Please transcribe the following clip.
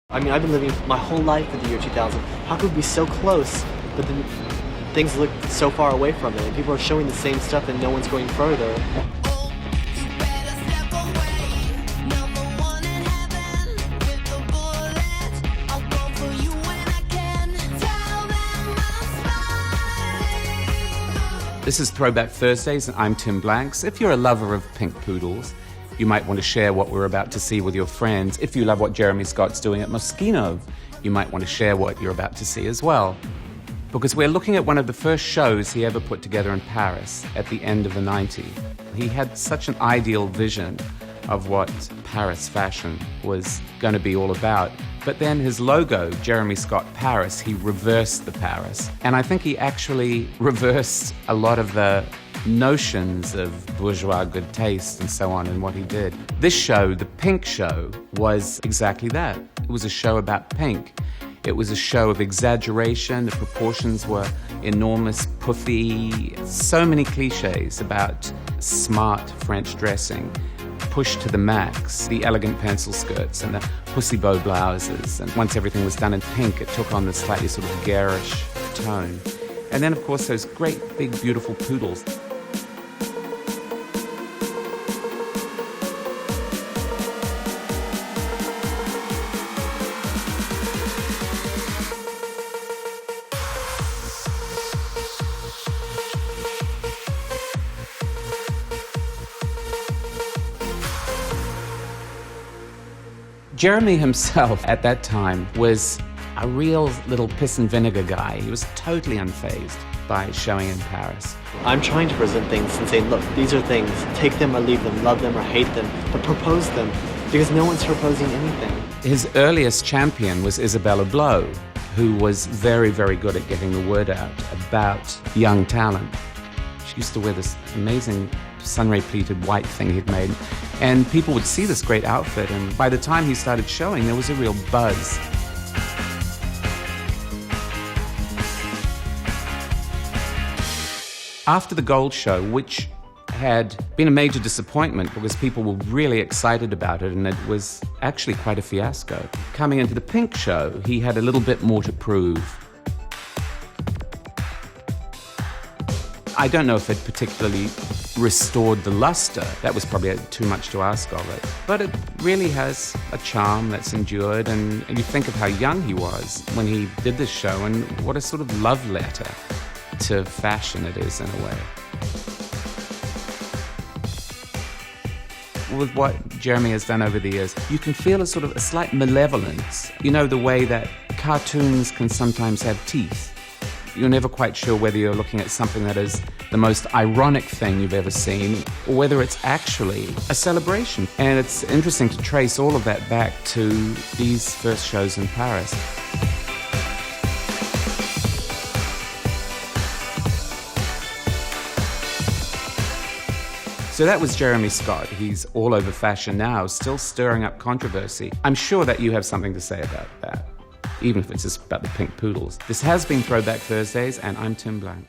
I mean, I've been living my whole life in the year 2000. How could we be so close, but then things look so far away from it? And people are showing the same stuff and no one's going further. This is Throwback Thursdays, and I'm Tim Blanks. If you're a lover of pink poodles, you might want to share what we're about to see with your friends. If you love what Jeremy Scott's doing at Moschino, you might want to share what you're about to see as well. Because we're looking at one of the first shows he ever put together in Paris at the end of the 90s. He had such an ideal vision of what Paris fashion was going to be all about. But then his logo, Jeremy Scott Paris, he reversed the Paris. And I think he actually reversed a lot of the notions of bourgeois good taste and so on in what he did. This show, the Pink Show, was exactly that. It was a show about pink. It was a show of exaggeration. The proportions were enormous, puffy, so many clichés about smart French dressing, pushed to the max, the elegant pencil skirts and the pussy bow blouses. And once everything was done in pink, it took on this slightly sort of garish tone. And then, of course, those great, big, beautiful poodles. Jeremy himself at that time was a real little piss and vinegar guy. He was totally unfazed by showing in Paris. I'm trying to present things and say, look, these are things. Take them or leave them, love them or hate them, but propose them, because no one's proposing anything. His earliest champion was Isabella Blow, who was very, very good at getting the word out about young talent. She used to wear this amazing sunray pleated white thing he'd made, and people would see this great outfit, and by the time he started showing, there was a real buzz. After the Gold Show, which had been a major disappointment because people were really excited about it and it was actually quite a fiasco, coming into the Pink Show, he had a little bit more to prove. I don't know if it particularly restored the luster. That was probably too much to ask of it. But it really has a charm that's endured, and you think of how young he was when he did this show and what a sort of love letter to fashion it is in a way. With what Jeremy has done over the years, you can feel a sort of a slight malevolence. You know, the way that cartoons can sometimes have teeth. You're never quite sure whether you're looking at something that is the most ironic thing you've ever seen or whether it's actually a celebration. And it's interesting to trace all of that back to these first shows in Paris. So that was Jeremy Scott. He's all over fashion now, still stirring up controversy. I'm sure that you have something to say about that, even if it's just about the pink poodles. This has been Throwback Thursdays, and I'm Tim Blank.